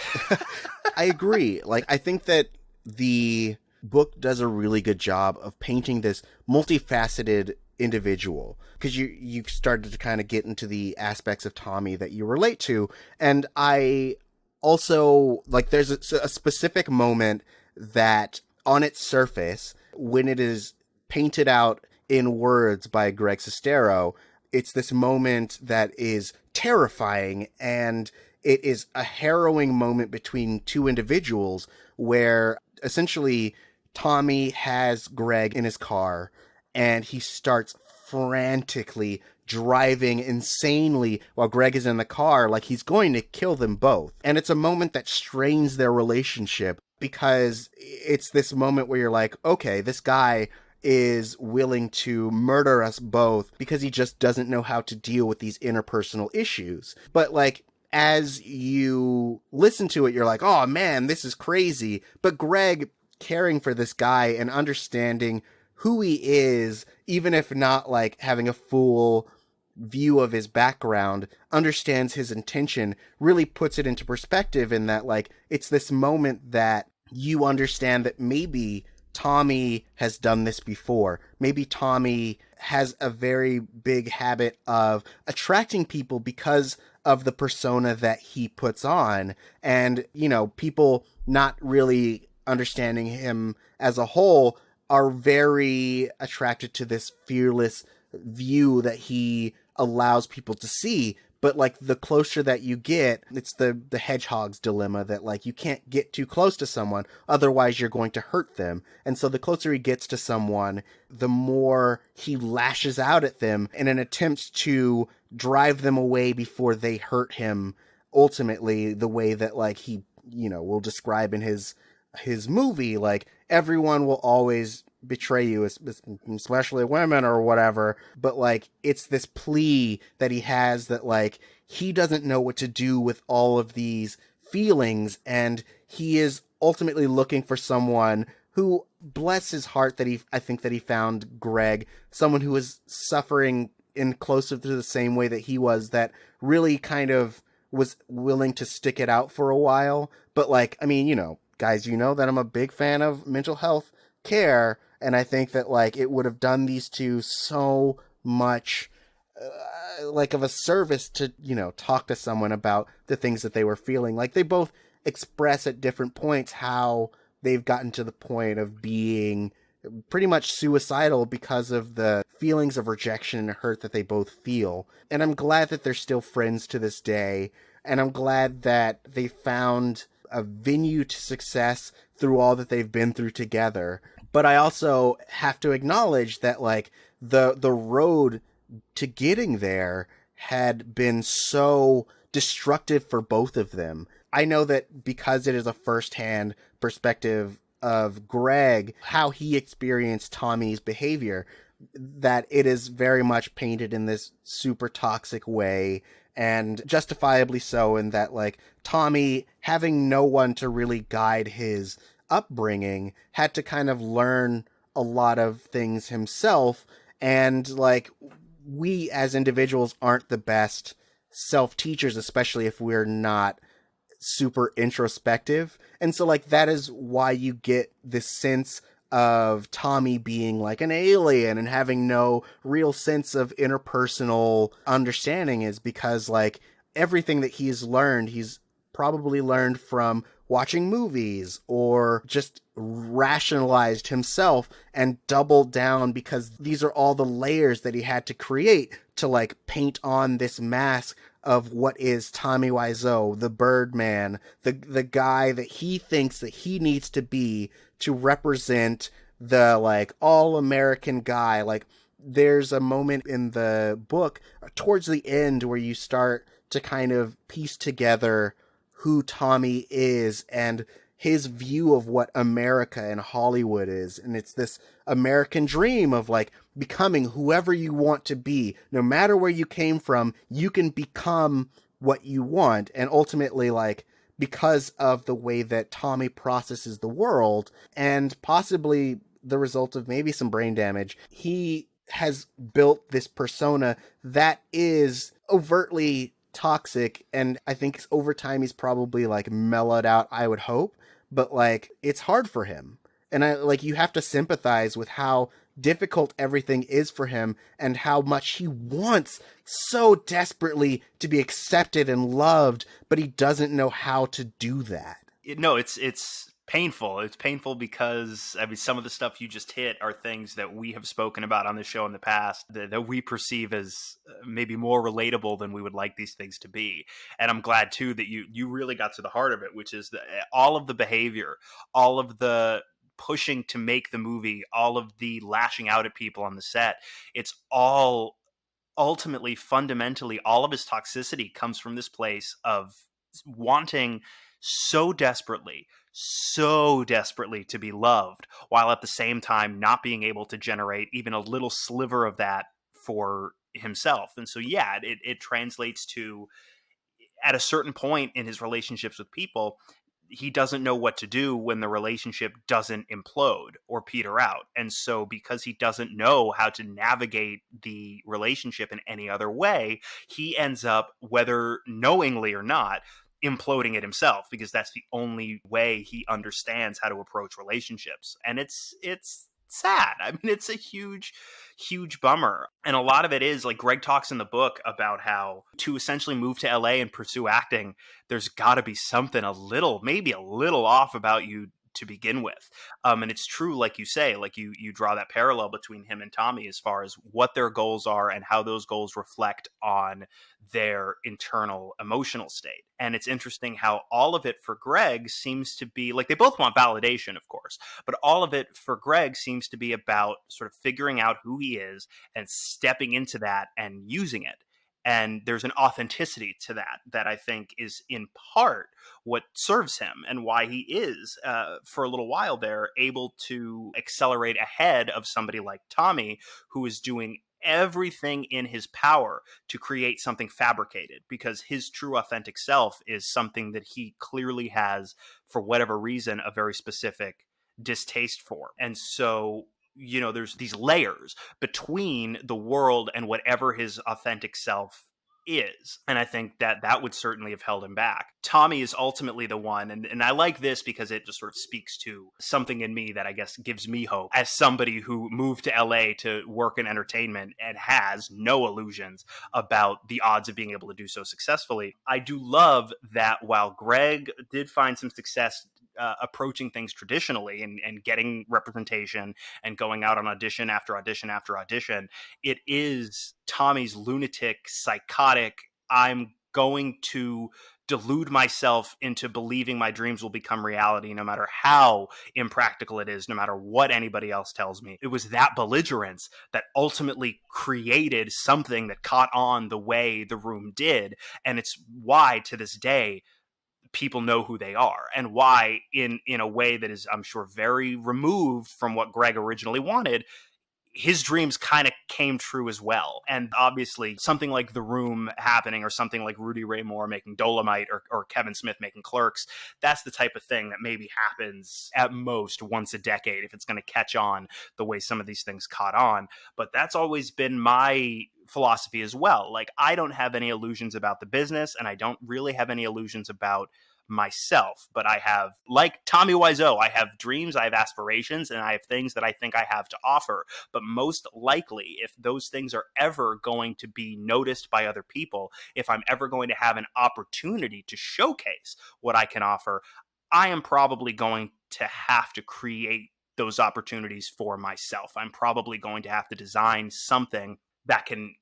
I agree. Like, I think that the book does a really good job of painting this multifaceted individual, because you started to kind of get into the aspects of Tommy that you relate to. And I also, like, there's a specific moment that on its surface, when it is painted out in words by Greg Sestero, it's this moment that is terrifying, and it is a harrowing moment between two individuals where essentially Tommy has Greg in his car and he starts frantically driving insanely while Greg is in the car, like he's going to kill them both. And it's a moment that strains their relationship, because it's this moment where you're like, okay, this guy is willing to murder us both because he just doesn't know how to deal with these interpersonal issues. But like, as you listen to it, you're like, oh man, this is crazy. But Greg caring for this guy and understanding who he is, even if not like having a full view of his background, understands his intention, really puts it into perspective in that, like, it's this moment that you understand that maybe Tommy has done this before. Maybe Tommy has a very big habit of attracting people because of the persona that he puts on. And, people not really understanding him as a whole are very attracted to this fearless view that he allows people to see. But like, the closer that you get, it's the hedgehog's dilemma that like, you can't get too close to someone, otherwise you're going to hurt them. And so the closer he gets to someone, the more he lashes out at them in an attempt to drive them away before they hurt him, ultimately the way that like he, will describe in his movie. Like, everyone will always betray you, especially women or whatever. But like, it's this plea that he has that like, he doesn't know what to do with all of these feelings. And he is ultimately looking for someone who, bless his heart that I think that he found Greg, someone who was suffering in closer to the same way that he was, that really kind of was willing to stick it out for a while. But like, I mean, guys, that I'm a big fan of mental health care. And I think that like it would have done these two so much like of a service to, talk to someone about the things that they were feeling. Like they both express at different points how they've gotten to the point of being pretty much suicidal because of the feelings of rejection and hurt that they both feel. And I'm glad that they're still friends to this day. And I'm glad that they found a venue to success through all that they've been through together. But I also have to acknowledge that like the road to getting there had been so destructive for both of them. I know that because it is a firsthand perspective of Greg, how he experienced Tommy's behavior, that it is very much painted in this super toxic way, and justifiably so, in that like Tommy, having no one to really guide his upbringing, had to kind of learn a lot of things himself. And like we as individuals aren't the best self-teachers, especially if we're not super introspective. And so like that is why you get this sense of Tommy being like an alien and having no real sense of interpersonal understanding, is because like everything that he's learned, he's probably learned from watching movies or just rationalized himself and doubled down, because these are all the layers that he had to create to like paint on this mask of what is Tommy Wiseau, the Birdman, the guy that he thinks that he needs to be to represent the like all-American guy. Like there's a moment in the book towards the end where you start to kind of piece together who Tommy is and his view of what America and Hollywood is. And it's this American dream of like becoming whoever you want to be. No matter where you came from, you can become what you want. And ultimately, like, because of the way that Tommy processes the world, and possibly the result of maybe some brain damage, he has built this persona that is overtly toxic. And I think over time he's probably like mellowed out, I would hope. But like, it's hard for him. And I like, you have to sympathize with how difficult everything is for him and how much he wants so desperately to be accepted and loved, but he doesn't know how to do that. No, it's painful. It's painful because, I mean, some of the stuff you just hit are things that we have spoken about on the show in the past that we perceive as maybe more relatable than we would like these things to be. And I'm glad, too, that you really got to the heart of it, which is all of the behavior, all of the pushing to make the movie, all of the lashing out at people on the set. It's all ultimately, fundamentally, all of his toxicity comes from this place of wanting so desperately to be loved, while at the same time not being able to generate even a little sliver of that for himself. And so, yeah, it translates to, at a certain point in his relationships with people, he doesn't know what to do when the relationship doesn't implode or peter out. And so because he doesn't know how to navigate the relationship in any other way, he ends up, whether knowingly or not, imploding it himself, because that's the only way he understands how to approach relationships. And it's sad. I mean, it's a huge bummer. And a lot of it is, like, Greg talks in the book about how to essentially move to LA and pursue acting, there's got to be something maybe a little off about you to begin with. And it's true, like you say, like you draw that parallel between him and Tommy as far as what their goals are and how those goals reflect on their internal emotional state. And it's interesting how all of it for Greg seems to be, like, they both want validation, of course, but all of it for Greg seems to be about sort of figuring out who he is and stepping into that and using it. And there's an authenticity to that I think is in part what serves him and why he is, for a little while there, able to accelerate ahead of somebody like Tommy, who is doing everything in his power to create something fabricated, because his true authentic self is something that he clearly has, for whatever reason, a very specific distaste for. And so, there's these layers between the world and whatever his authentic self is. And I think that would certainly have held him back. Tommy is ultimately the one. And I like this because it just sort of speaks to something in me that I guess gives me hope as somebody who moved to LA to work in entertainment and has no illusions about the odds of being able to do so successfully. I do love that while Greg did find some success approaching things traditionally and getting representation and going out on audition after audition after audition, it is Tommy's lunatic, psychotic, I'm going to delude myself into believing my dreams will become reality no matter how impractical it is, no matter what anybody else tells me. It was that belligerence that ultimately created something that caught on the way The Room did. And it's why to this day people know who they are, and why in a way that is, I'm sure, very removed from what Greg originally wanted, his dreams kind of came true as well. And obviously something like The Room happening, or something like Rudy Ray Moore making Dolomite, or Kevin Smith making Clerks, that's the type of thing that maybe happens at most once a decade if it's going to catch on the way some of these things caught on. But that's always been my philosophy as well. Like, I don't have any illusions about the business, and I don't really have any illusions about myself, but I have, like Tommy Wiseau, I have dreams, I have aspirations, and I have things that I think I have to offer. But most likely, if those things are ever going to be noticed by other people, if I'm ever going to have an opportunity to showcase what I can offer, I am probably going to have to create those opportunities for myself. I'm probably going to have to design something that can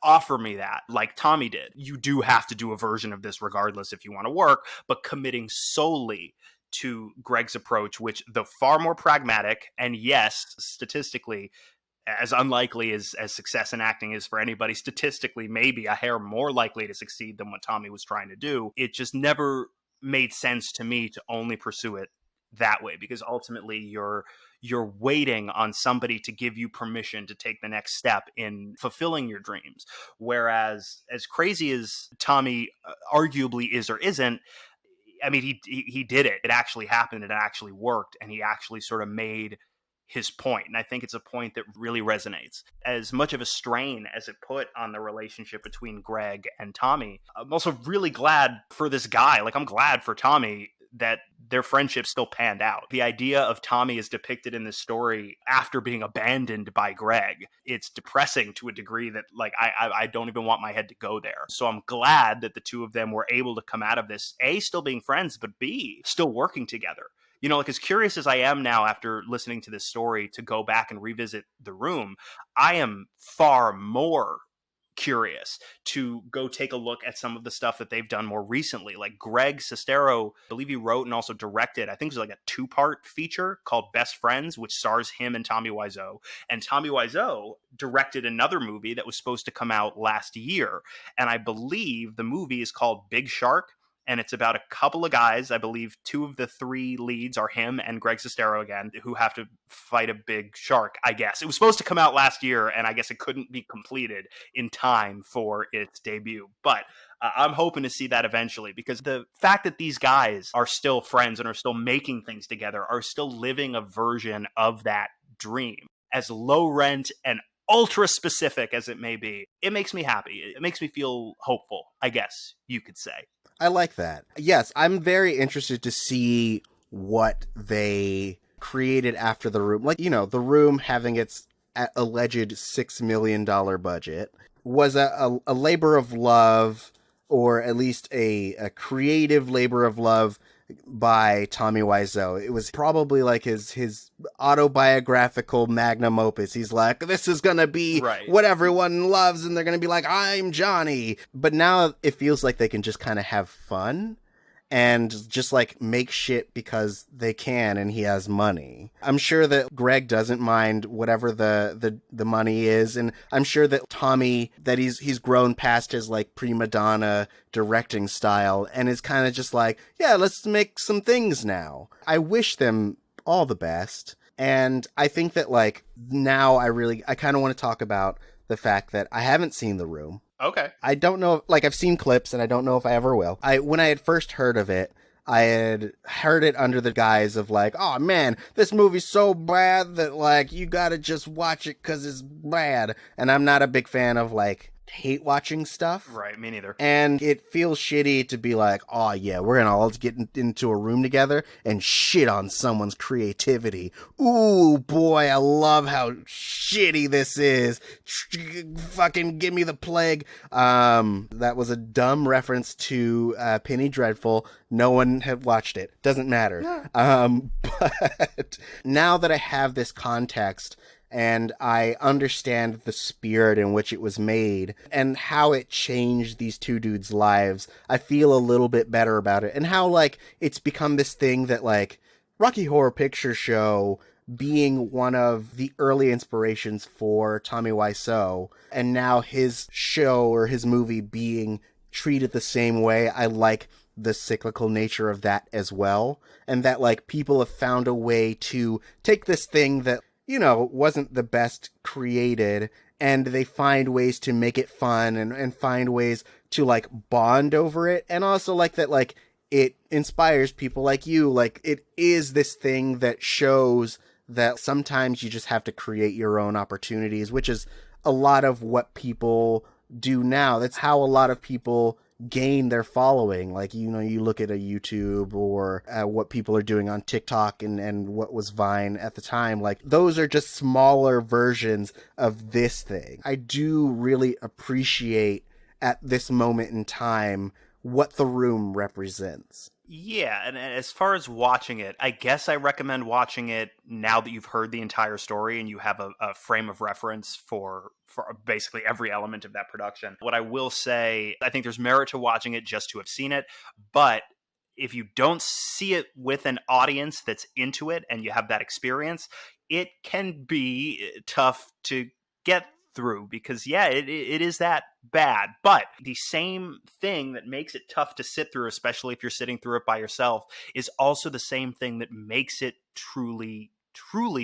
offer me that, like Tommy did. You do have to do a version of this regardless if you want to work, but committing solely to Greg's approach, which the far more pragmatic, and yes, statistically, as unlikely as success in acting is for anybody, statistically maybe a hair more likely to succeed than what Tommy was trying to do. It just never made sense to me to only pursue it that way, because ultimately you're waiting on somebody to give you permission to take the next step in fulfilling your dreams. Whereas, as crazy as Tommy arguably is or isn't, I mean, he did it. It actually happened. It actually worked. And he actually sort of made his point. And I think it's a point that really resonates. As much of a strain as it put on the relationship between Greg and Tommy, I'm also really glad for this guy. Like, I'm glad for Tommy that their friendship still panned out. The idea of Tommy is depicted in this story after being abandoned by Greg. It's depressing to a degree that, like, I don't even want my head to go there. So I'm glad that the two of them were able to come out of this, A, still being friends, but B, still working together. You know, like, as curious as I am now after listening to this story to go back and revisit The Room, I am far more curious to go take a look at some of the stuff that they've done more recently. Like Greg Sestero, I believe he wrote and also directed, I think it was like a 2-part feature called Best Friends, which stars him and Tommy Wiseau. And Tommy Wiseau directed another movie that was supposed to come out last year. And I believe the movie is called Big Shark. And it's about a couple of guys. I believe 2 of the 3 leads are him and Greg Sestero again, who have to fight a big shark, I guess. It was supposed to come out last year, and I guess it couldn't be completed in time for its debut. But I'm hoping to see that eventually, because the fact that these guys are still friends and are still making things together, are still living a version of that dream, as low rent and ultra specific as it may be, it makes me happy. It makes me feel hopeful, I guess you could say. I like that. Yes, I'm very interested to see what they created after The Room. Like, you know, The Room having its alleged $6 million budget was a labor of love, or at least a creative labor of love by Tommy Wiseau. It was probably like his autobiographical magnum opus. He's like, this is gonna be what everyone loves, and they're gonna be like, I'm Johnny. But now it feels like they can just kind of have fun and just like make shit because they can, and he has money. I'm sure that Greg doesn't mind whatever the money is, and I'm sure that Tommy, that he's grown past his like prima donna directing style and is kind of just like, yeah, let's make some things now. I wish them all the best, and I think that like now I kind of want to talk about the fact that I haven't seen The Room. Okay. I don't know, like, I've seen clips and I don't know if I ever will. When I had first heard of it, I had heard it under the guise of like, oh man, this movie's so bad that like you gotta just watch it because it's bad. And I'm not a big fan of like hate watching stuff. Right, me neither. And it feels shitty to be like, oh yeah, we're gonna all get into a room together and shit on someone's creativity. Ooh boy, I love how shitty this is. Fucking give me the plague. That was a dumb reference to Penny Dreadful. No one had watched it. Doesn't matter. But now that I have this context, and I understand the spirit in which it was made and how it changed these two dudes' lives, I feel a little bit better about it. And how, like, it's become this thing that, like, Rocky Horror Picture Show being one of the early inspirations for Tommy Wiseau, and now his show or his movie being treated the same way, I like the cyclical nature of that as well. And that, like, people have found a way to take this thing that, you know, wasn't the best created, and they find ways to make it fun and find ways to like bond over it. And also like that, like it inspires people like you. Like it is this thing that shows that sometimes you just have to create your own opportunities, which is a lot of what people do now. That's how a lot of people gain their following. Like, you know, you look at a YouTube or what people are doing on TikTok and what was Vine at the time. Like, those are just smaller versions of this thing. I do really appreciate at this moment in time what The Room represents. Yeah, and as far as watching it, I guess I recommend watching it now that you've heard the entire story and you have a frame of reference for basically every element of that production. What I will say, I think there's merit to watching it just to have seen it, but if you don't see it with an audience that's into it and you have that experience, it can be tough to get through because it is that bad. But the same thing that makes it tough to sit through, especially if you're sitting through it by yourself, is also the same thing that makes it truly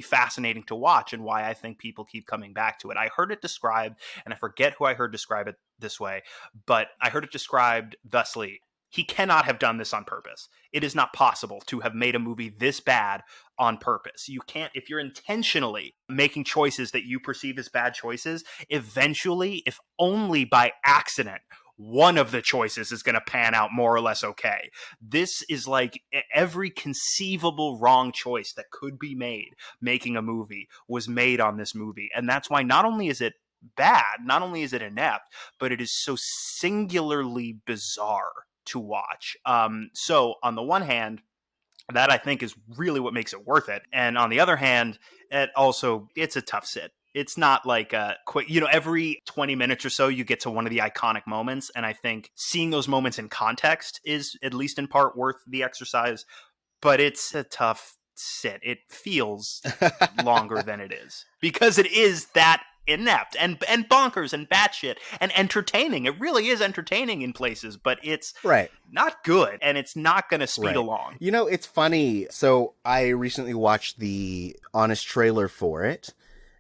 fascinating to watch, and why I think people keep coming back to it. I heard it described, and I forget who I heard describe it this way, but I heard it described thusly: he cannot have done this on purpose. It is not possible to have made a movie this bad on purpose. You can't, if you're intentionally making choices that you perceive as bad choices, eventually, if only by accident, one of the choices is going to pan out more or less okay. This is like every conceivable wrong choice that could be made making a movie was made on this movie. And that's why not only is it bad, not only is it inept, but it is so singularly bizarre to watch. So on the one hand, that I think is really what makes it worth it. And on the other hand, it's a tough sit. It's not like a quick, every 20 minutes or so you get to one of the iconic moments. And I think seeing those moments in context is at least in part worth the exercise, but it's a tough sit. It feels longer than it is because it is that inept and bonkers and batshit and entertaining. It really is entertaining in places, but it's not good, and it's not going to speed along. You know, it's funny. So I recently watched the honest trailer for it,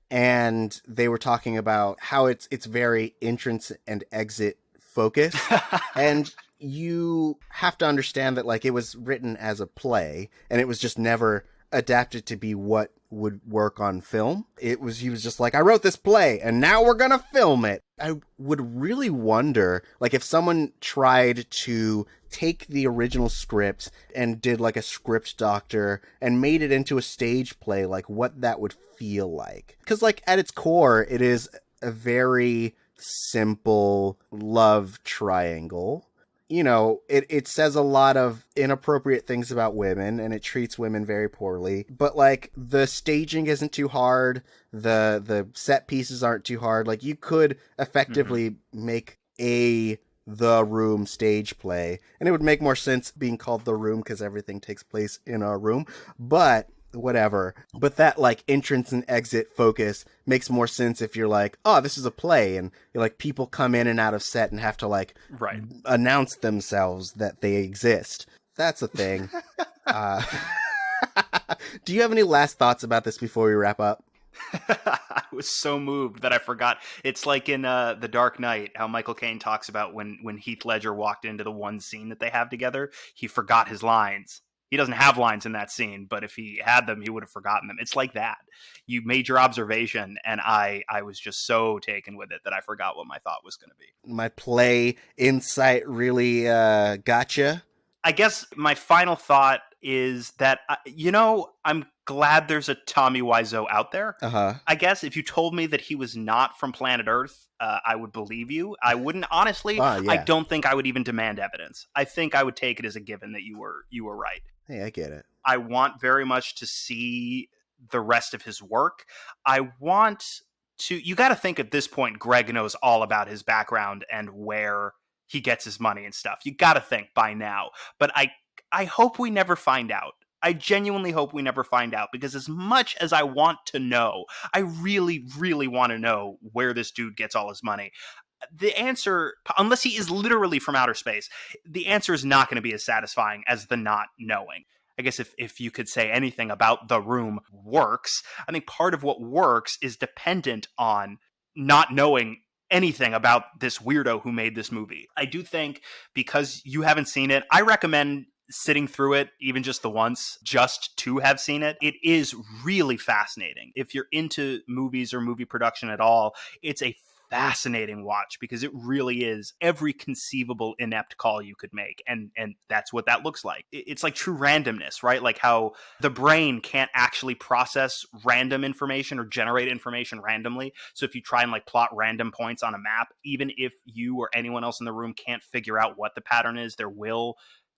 and they were talking about how it's very entrance and exit focused. And you have to understand that, like, it was written as a play, and it was just never adapted to be what would work on film. He was just like, I wrote this play and now we're gonna film it. I would really wonder, like, if someone tried to take the original script and did like a script doctor and made it into a stage play, like what that would feel like. Because like at its core, it is a very simple love triangle. You know, it says a lot of inappropriate things about women, and it treats women very poorly. But, like, the staging isn't too hard. The set pieces aren't too hard. Like, you could effectively make The Room stage play. And it would make more sense being called The Room because everything takes place in a room. But whatever. But that, like, entrance and exit focus makes more sense if you're like, oh, this is a play, and you're like, people come in and out of set and have to like announce themselves that they exist. That's a thing. Do you have any last thoughts about this before we wrap up? I was so moved that I forgot. It's like in The Dark Knight, how Michael Caine talks about when Heath Ledger walked into the one scene that they have together, he forgot his lines. He doesn't have lines in that scene, but if he had them, he would have forgotten them. It's like that. You made your observation, and I was just so taken with it that I forgot what my thought was going to be. My play insight really gotcha. I guess my final thought is that, I'm glad there's a Tommy Wiseau out there. Uh-huh. I guess if you told me that he was not from planet Earth, I would believe you. I wouldn't, honestly. Oh, yeah. I don't think I would even demand evidence. I think I would take it as a given that you were right. Hey, I get it. I want very much to see the rest of his work. I want to. You got to think at this point, Greg knows all about his background and where he gets his money and stuff. You got to think by now. But I hope we never find out. I genuinely hope we never find out, because as much as I want to know, I really, really want to know where this dude gets all his money. The answer, unless he is literally from outer space, the answer is not going to be as satisfying as the not knowing. I guess if you could say anything about The Room works, I think part of what works is dependent on not knowing anything about this weirdo who made this movie. I do think, because you haven't seen it, I recommend sitting through it, even just the once, just to have seen it. It is really fascinating. If you're into movies or movie production at all, it's a fascinating watch, because it really is every conceivable inept call you could make, and that's what that looks like. It's like true randomness, right? Like how the brain can't actually process random information or generate information randomly. So if you try and like plot random points on a map, even if you or anyone else in the room can't figure out what the pattern is, there will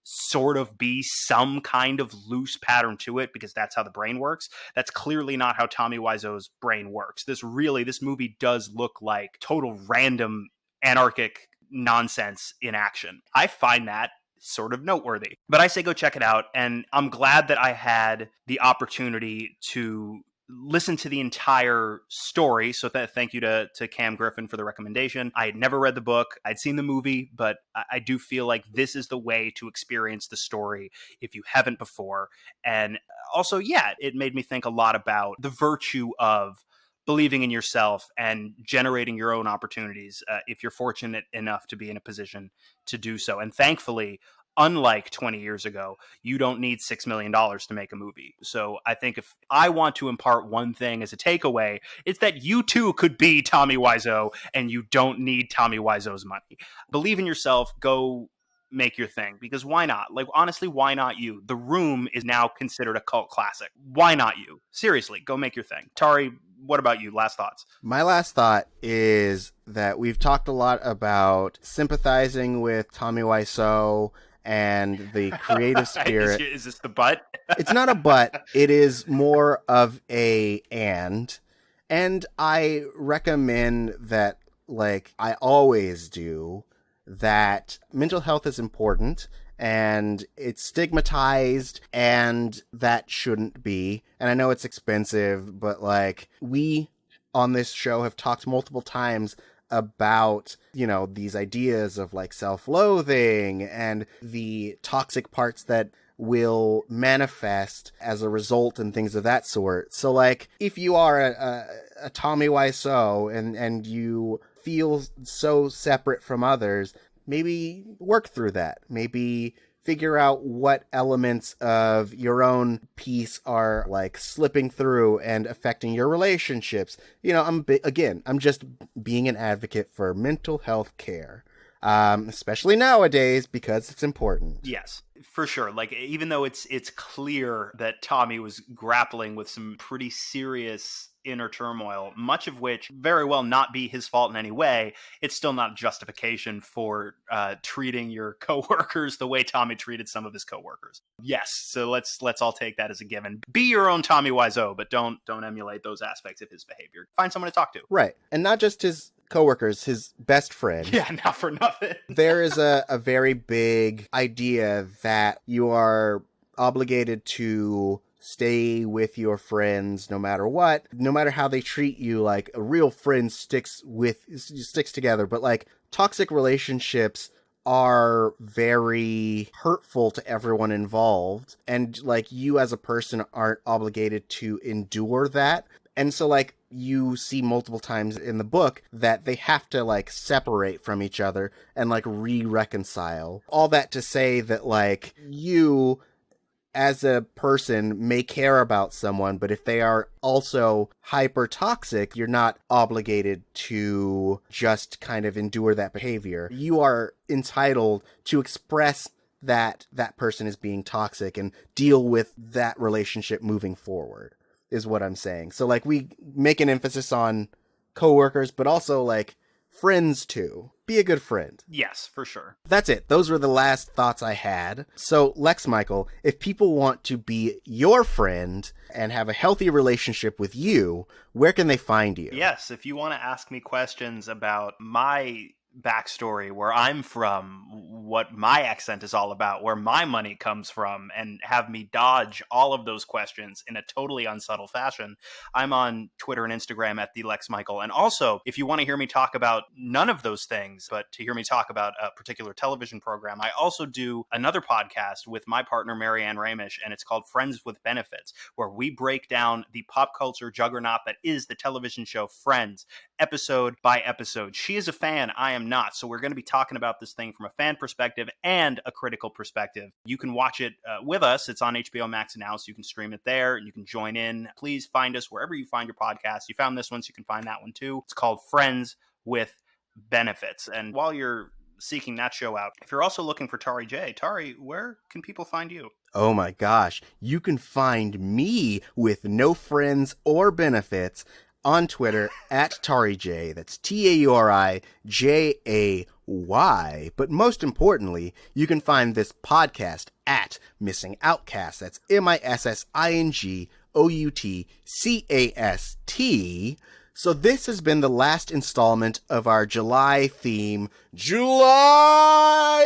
sort of be some kind of loose pattern to it, because that's how the brain works. That's clearly not how Tommy Wiseau's brain works. This movie does look like total random anarchic nonsense in action. I find that sort of noteworthy. But I say go check it out, and I'm glad that I had the opportunity to listen to the entire story. So thank you to Cam Griffin for the recommendation. I had never read the book. I'd seen the movie, but I do feel like this is the way to experience the story if you haven't before. And also, yeah, it made me think a lot about the virtue of believing in yourself and generating your own opportunities if you're fortunate enough to be in a position to do so. And thankfully, unlike 20 years ago, you don't need $6 million to make a movie. So I think if I want to impart one thing as a takeaway, it's that you too could be Tommy Wiseau, and you don't need Tommy Wiseau's money. Believe in yourself, go make your thing, because why not? Like, honestly, why not you? The Room is now considered a cult classic. Why not you? Seriously, go make your thing. Tari, what about you? Last thoughts? My last thought is that we've talked a lot about sympathizing with Tommy Wiseau and the creative spirit. Is this the but? It's not a but. It is more of a and. And I recommend that, like I always do, that mental health is important, and it's stigmatized, and that shouldn't be. And I know it's expensive, but like we on this show have talked multiple times about, these ideas of like self-loathing and the toxic parts that will manifest as a result and things of that sort. So like if you are a Tommy Wiseau and you feel so separate from others, maybe work through that. Maybe figure out what elements of your own piece are like slipping through and affecting your relationships. I'm just being an advocate for mental health care, especially nowadays, because it's important. Yes, for sure. Like, even though it's clear that Tommy was grappling with some pretty serious inner turmoil, much of which very well not be his fault in any way, it's still not justification for treating your coworkers the way Tommy treated some of his coworkers. Yes, so let's all take that as a given. Be your own Tommy Wiseau, but don't emulate those aspects of his behavior. Find someone to talk to. Right, and not just his coworkers, his best friend. Yeah, not for nothing. There is a very big idea that you are obligated to stay with your friends no matter what, no matter how they treat you. Like, a real friend sticks together, but like toxic relationships are very hurtful to everyone involved, and like you as a person aren't obligated to endure that. And so, like, you see multiple times in the book that they have to, like, separate from each other and, like, re-reconcile. All that to say that, like, you as a person may care about someone, but if they are also hyper toxic, you're not obligated to just kind of endure that behavior. You are entitled to express that that person is being toxic and deal with that relationship moving forward, is what I'm saying. So, like, we make an emphasis on coworkers, but also, like, friends too. Be a good friend. Yes, for sure. That's it. Those were the last thoughts I had. So, Lex Michael, if people want to be your friend and have a healthy relationship with you, where can they find you? Yes, if you want to ask me questions about my backstory, where I'm from, what my accent is all about, where my money comes from, and have me dodge all of those questions in a totally unsubtle fashion, I'm on Twitter and Instagram at @TheLexMichael. And also, if you want to hear me talk about none of those things, but to hear me talk about a particular television program, I also do another podcast with my partner, Marianne Ramish, and it's called Friends with Benefits, where we break down the pop culture juggernaut that is the television show Friends, episode by episode. She is a fan, I am not. So we're going to be talking about this thing from a fan perspective and a critical perspective. You can watch it with us. It's on HBO Max now, so you can stream it there and you can join in. Please find us wherever you find your podcast. You found this one, so you can find that one too. It's called Friends with Benefits. And while you're seeking that show out, if you're also looking for Tauri J, Tauri, where can people find you? Oh my gosh, you can find me with no friends or benefits on Twitter at TauriJ. That's TauriJay. But most importantly, you can find this podcast at Missing Outcast. That's MissingOutcast. So this has been the last installment of our July theme. July!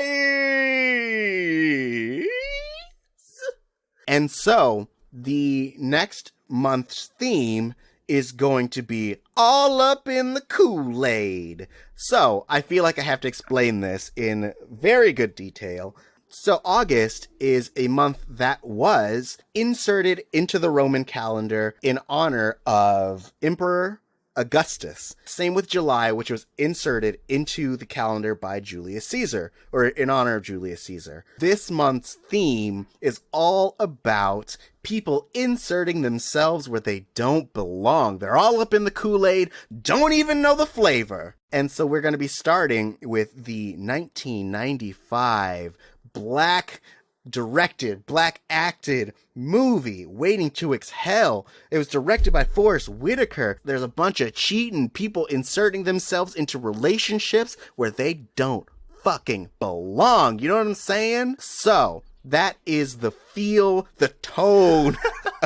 And so the next month's theme is going to be all up in the Kool-Aid. So I feel like I have to explain this in very good detail. So August is a month that was inserted into the Roman calendar in honor of Emperor Augustus. Same with July, which was inserted into the calendar by Julius Caesar, or in honor of Julius Caesar. This month's theme is all about people inserting themselves where they don't belong. They're all up in the Kool-Aid, don't even know the flavor. And so we're going to be starting with the 1995 Black-directed, Black-acted movie, Waiting to Exhale. It was directed by Forrest Whitaker. There's a bunch of cheating people inserting themselves into relationships where they don't fucking belong. You know what I'm saying? So, that is the feel, the tone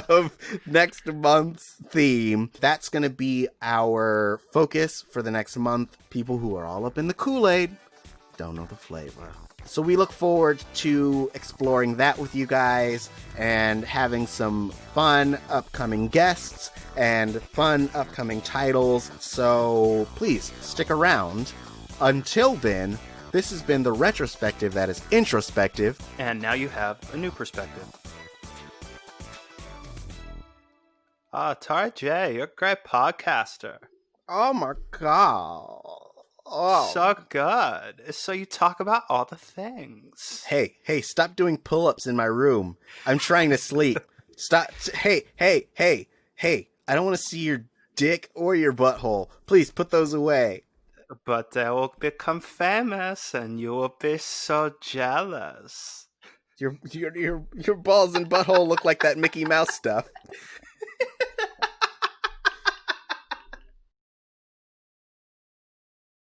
of next month's theme. That's going to be our focus for the next month. People who are all up in the Kool-Aid don't know the flavor. So we look forward to exploring that with you guys and having some fun upcoming guests and fun upcoming titles. So please stick around. Until then, this has been the retrospective that is introspective. And now you have a new perspective. Tauri J, you're a great podcaster. Oh my god. Oh. So good. So you talk about all the things. Hey, stop doing pull-ups in my room. I'm trying to sleep. Stop. Hey. I don't want to see your dick or your butthole. Please put those away. But they will become famous and you will be so jealous. Your balls and butthole look like that Mickey Mouse stuff.